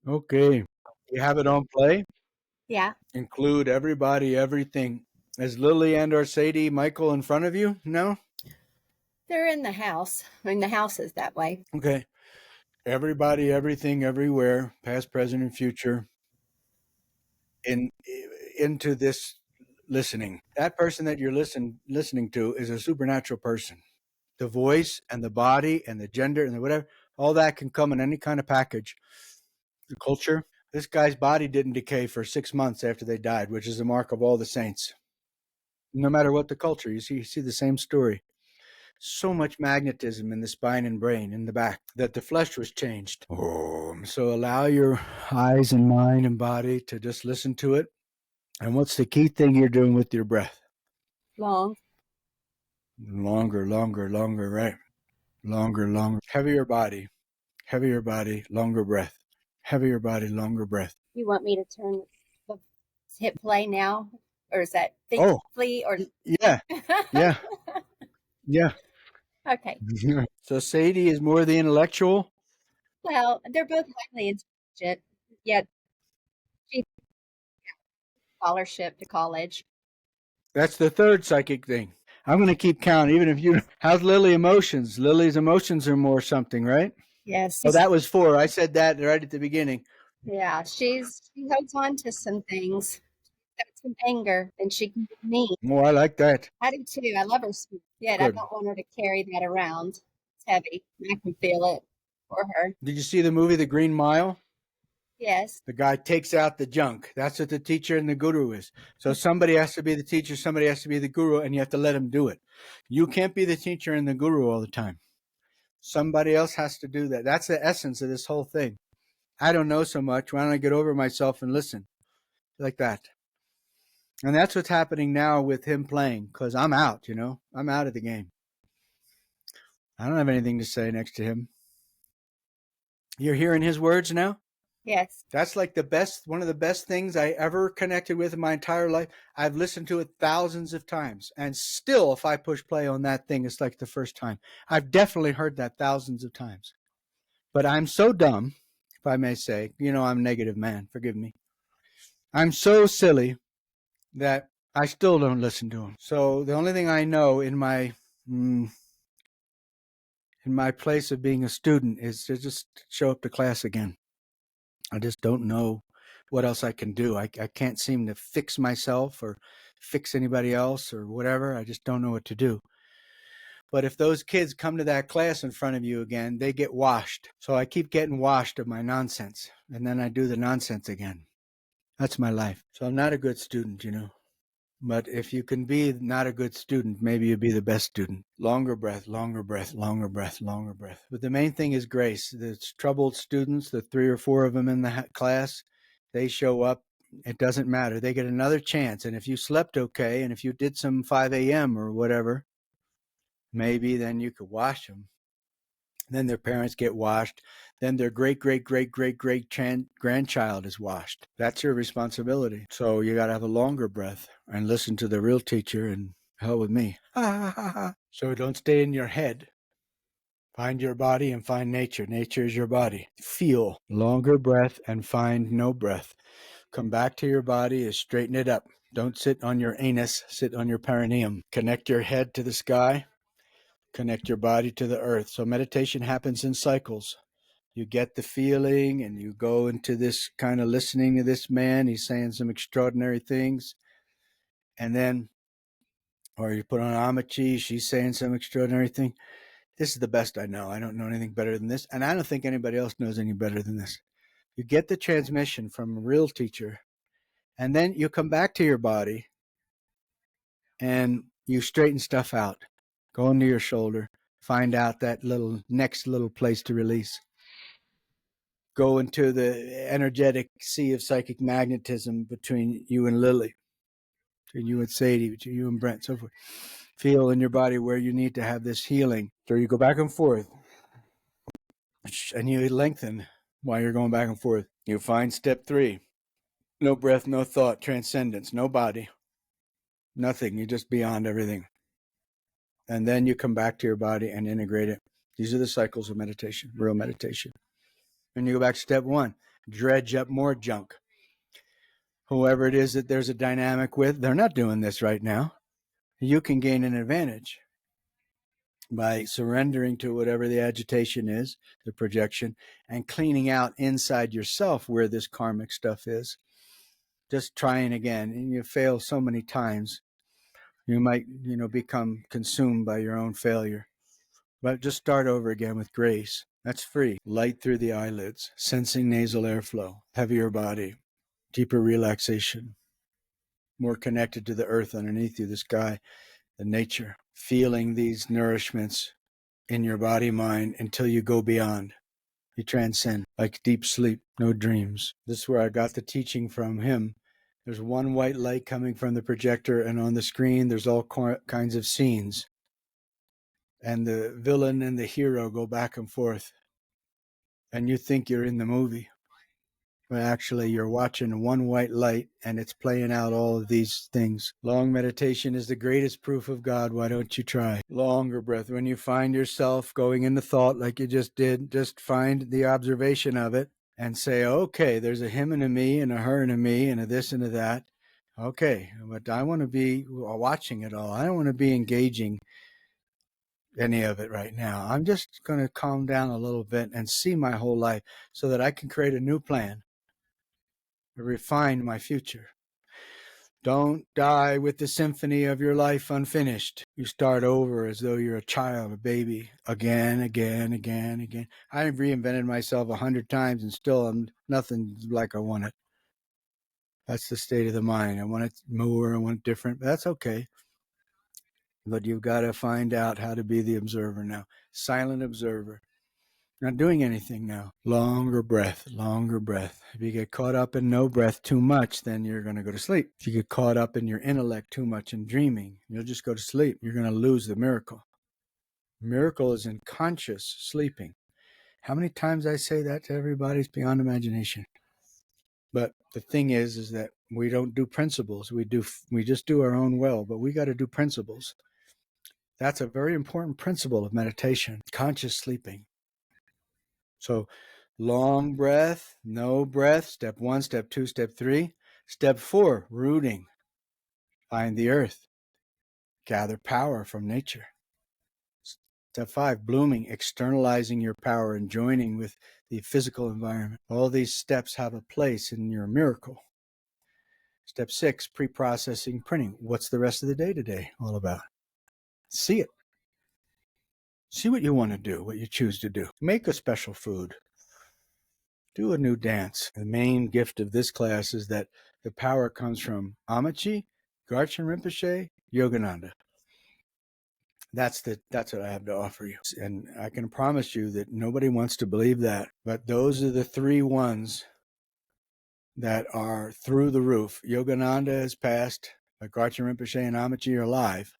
Okay. You have it on play? Yeah, Include everybody, everything. Is Lily and or Sadie Michael in front of you? No? they're in the house. I mean, the house is that way. Okay. Everybody, everything, everywhere, past, present, and future, in into this listening. That person that you're listening to is a supernatural person. The voice and the body and the gender and the whatever, all that can come in any kind of package. The culture. This guy's body didn't decay for 6 months after they died, which is the mark of all the saints. No matter what the culture, you see the same story. So much magnetism in the spine and brain in the back that the flesh was changed. Oh, so allow your eyes and mind and body to just listen to it. And what's the key thing you're doing with your breath? Long. Longer, longer, longer, right? Longer, longer. Heavier body, longer breath. Heavier body, longer breath. You want me to turn the hit play now? Or is that Oh, flea or yeah, yeah, yeah. okay. So Sadie is more the intellectual. Well, they're both highly intelligent, yet she scholarship to college. That's the third psychic thing. I'm going to keep count, even if you. How's Lily emotions? Lily's emotions are more something, right? Yes. Oh, that was four. I said that right at the beginning. Yeah, she holds on to some things. Got some anger, and she can be mean. Oh, I like that. I do too. I love her spirit. Yet I Good. don't want her to carry that around. It's heavy. I can feel it for her. Did you see the movie The Green Mile? Yes. The guy takes out the junk. That's what the teacher and the guru is. So somebody has to be the teacher, somebody has to be the guru, and you have to let him do it. You can't be the teacher and the guru all the time. Somebody else has to do that. That's the essence of this whole thing. I don't know so much. Why don't I get over myself and listen? Like that. And that's what's happening now with him playing, because I'm out, I'm out of the game. I don't have anything to say next to him. You're hearing his words now? Yes. That's like one of the best things I ever connected with in my entire life. I've listened to it thousands of times. And still, if I push play on that thing, it's like the first time. I've definitely heard that thousands of times. But I'm so dumb, if I may say, I'm a negative man. Forgive me. I'm so silly that I still don't listen to him. So the only thing I know in my place of being a student is to just show up to class again. I just don't know what else I can do. I can't seem to fix myself or fix anybody else or whatever. I just don't know what to do. But if those kids come to that class in front of you again, they get washed. So I keep getting washed of my nonsense, and then I do the nonsense again. That's my life. So I'm not a good student, But if you can be not a good student, maybe you'll be the best student. Longer breath, longer breath, longer breath, longer breath. But the main thing is grace. The troubled students, the 3 or 4 of them in the class, they show up. It doesn't matter. They get another chance. And if you slept okay, and if you did some 5 a.m. or whatever, maybe then you could wash them. Then their parents get washed. Then their great, great, great, great, great grandchild is washed. That's your responsibility. So you got to have a longer breath and listen to the real teacher and hell with me. So don't stay in your head. Find your body and find nature. Nature is your body. Feel longer breath and find no breath. Come back to your body and straighten it up. Don't sit on your anus, sit on your perineum. Connect your head to the sky. Connect your body to the earth. So meditation happens in cycles. You get the feeling and you go into this kind of listening to this man. He's saying some extraordinary things. And then, or you put on Amachi, she's saying some extraordinary thing. This is the best I know. I don't know anything better than this. And I don't think anybody else knows any better than this. You get the transmission from a real teacher. And then you come back to your body and you straighten stuff out. Go into your shoulder. Find out that next little place to release. Go into the energetic sea of psychic magnetism between you and Lily, between you and Sadie, between you and Brent, so forth. Feel in your body where you need to have this healing. So you go back and forth, and you lengthen while you're going back and forth. You find step 3. No breath, no thought, transcendence, no body, nothing. You're just beyond everything. And then you come back to your body and integrate it. These are the cycles of meditation, real meditation. And you go back to step 1. dredge up more junk. Whoever it is that there's a dynamic with, they're not doing this right now. You can gain an advantage by surrendering to whatever the agitation is, the projection, and cleaning out inside yourself where this karmic stuff is. Just trying again, and you fail so many times, you might, become consumed by your own failure. But just start over again with grace. That's free. Light through the eyelids, sensing nasal airflow, heavier body, deeper relaxation, more connected to the earth underneath you, the sky, the nature, feeling these nourishments in your body, mind, until you go beyond. You transcend, like deep sleep, no dreams. This is where I got the teaching from him. There's one white light coming from the projector, and on the screen there's all kinds of scenes. And the villain and the hero go back and forth. And you think you're in the movie. But actually, you're watching one white light, and it's playing out all of these things. Long meditation is the greatest proof of God. Why don't you try? Longer breath. When you find yourself going into thought like you just did, just find the observation of it and say, okay, there's a him and a me and a her and a me and a this and a that. Okay, but I want to be watching it all. I don't want to be engaging any of it right now. I'm just going to calm down a little bit and see my whole life so that I can create a new plan. Refine my future. Don't die with the symphony of your life unfinished. You start over as though you're a child, a baby, again. I reinvented myself 100 times and still I'm nothing like I want it. That's the state of the mind. I want it more, I want it different, but that's okay. But you've got to find out how to be the observer now. Silent observer. Not doing anything now. Longer breath, longer breath. If you get caught up in no breath too much, then you're going to go to sleep. If you get caught up in your intellect too much and dreaming, you'll just go to sleep. You're going to lose the miracle. Miracle is in conscious sleeping. How many times I say that to everybody? It's beyond imagination. But the thing is that we don't do principles. We just do our own will, but we got to do principles. That's a very important principle of meditation, conscious sleeping. So long breath, no breath, step 1, step 2, step 3. Step 4, rooting. Find the earth. Gather power from nature. Step 5, blooming, externalizing your power and joining with the physical environment. All these steps have a place in your miracle. Step 6, pre-processing printing. What's the rest of the day today all about? See it. See what you want to do, what you choose to do. Make a special food. Do a new dance. The main gift of this class is that the power comes from Amici, Garchen Rinpoche, Yogananda. That's what I have to offer you. And I can promise you that nobody wants to believe that. But those are the 3 ones that are through the roof. Yogananda has passed, but Garchen Rinpoche and Amici are alive.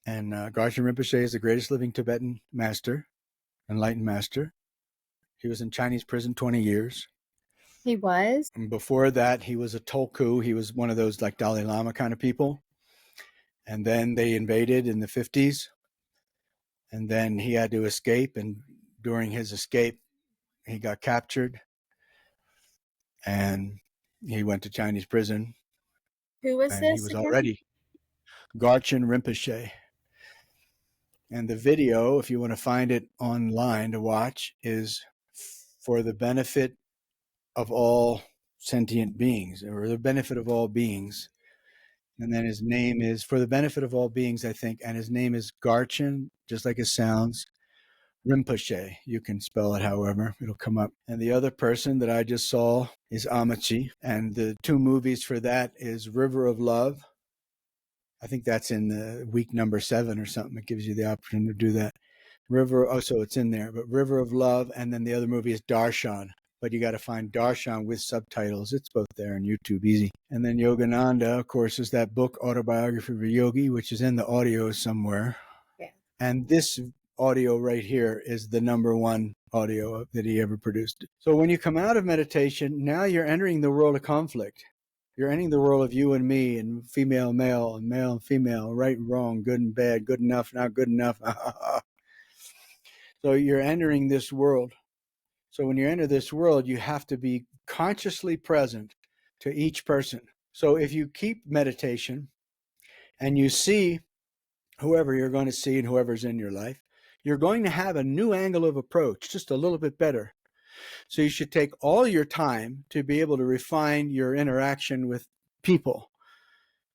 And Garchen Rinpoche is the greatest living Tibetan master, enlightened master. He was in Chinese prison 20 years. He was? And before that, he was a tulku. He was one of those like Dalai Lama kind of people. And then they invaded in the 50s. And then he had to escape. And during his escape, he got captured. And he went to Chinese prison. Who was and this? He was again? already Garchen Rinpoche. And the video, if you want to find it online to watch, is for the benefit of all sentient beings, or the benefit of all beings. And then his name is for the benefit of all beings, I think. And his name is Garchen, just like it sounds, Rinpoche. You can spell it however, it'll come up. And the other person that I just saw is Amici. And the 2 movies for that is River of Love. I think that's in the week number 7 or something. It gives you the opportunity to do that. So it's in there, but River of Love. And then the other movie is Darshan. But you got to find Darshan with subtitles. It's both there on YouTube, easy. And then Yogananda, of course, is that book, Autobiography of a Yogi, which is in the audio somewhere. Yeah. And this audio right here is the number 1 audio that he ever produced. So when you come out of meditation, now you're entering the world of conflict. You're entering the world of you and me and female, male, and male and female, right and wrong, good and bad, good enough, not good enough. So you're entering this world. So when you enter this world, you have to be consciously present to each person. So if you keep meditation and you see whoever you're going to see and whoever's in your life, you're going to have a new angle of approach, just a little bit better. So you should take all your time to be able to refine your interaction with people,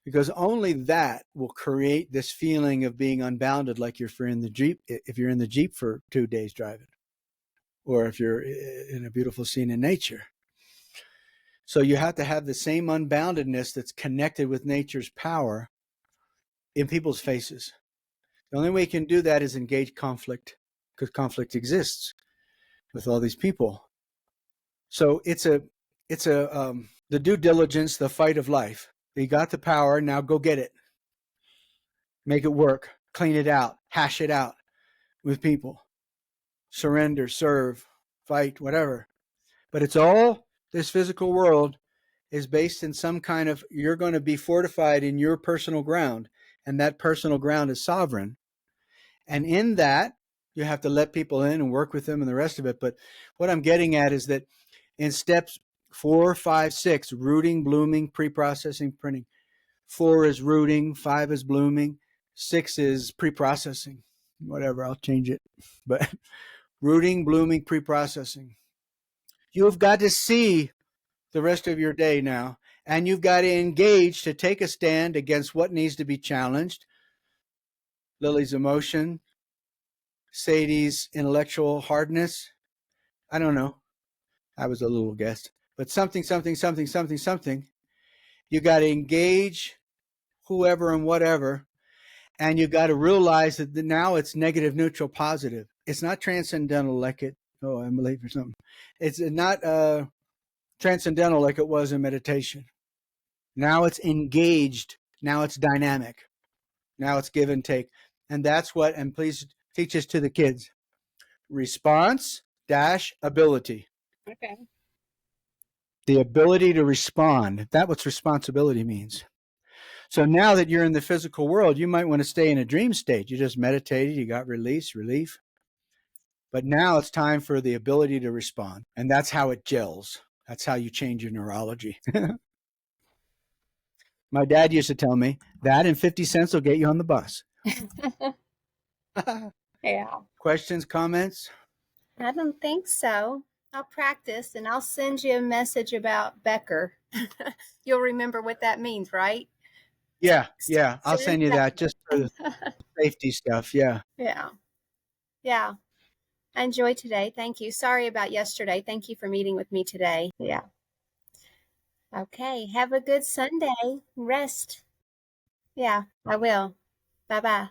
because only that will create this feeling of being unbounded, like if you're in the Jeep for 2 days driving, or if you're in a beautiful scene in nature. So you have to have the same unboundedness that's connected with nature's power in people's faces. The only way you can do that is engage conflict, because conflict exists with all these people. So it's the due diligence, the fight of life. You got the power, now go get it. Make it work, clean it out, hash it out with people. Surrender, serve, fight, whatever. But it's all, this physical world is based in some kind of, you're going to be fortified in your personal ground, and that personal ground is sovereign. And in that, you have to let people in and work with them and the rest of it. But what I'm getting at is that in steps 4, 5, 6, rooting, blooming, pre-processing, printing. 4 is rooting, 5 is blooming, 6 is pre-processing. Whatever, I'll change it. But rooting, blooming, pre-processing. You've got to see the rest of your day now, and you've got to engage to take a stand against what needs to be challenged. Lily's emotion, Sadie's intellectual hardness. I don't know. I was a little guess. But something. You got to engage whoever and whatever, and you got to realize that now it's negative, neutral, positive. It's not transcendental like it. Oh, I'm late for something. It's not transcendental like it was in meditation. Now it's engaged. Now it's dynamic. Now it's give and take. And that's what, and please teach this to the kids. Response dash ability. Okay. The ability to respond. That's what responsibility means. So now that you're in the physical world, you might want to stay in a dream state. You just meditated, you got relief. But now it's time for the ability to respond. And that's how it gels. That's how you change your neurology. My dad used to tell me that and 50 cents will get you on the bus. Yeah. Questions, comments? I don't think so. I'll practice and I'll send you a message about Becker. You'll remember what that means, right? Yeah. I'll send you that just for the safety stuff. Yeah. Yeah. I enjoyed today. Thank you. Sorry about yesterday. Thank you for meeting with me today. Yeah. Okay. Have a good Sunday. Rest. Yeah, I will. Bye-bye.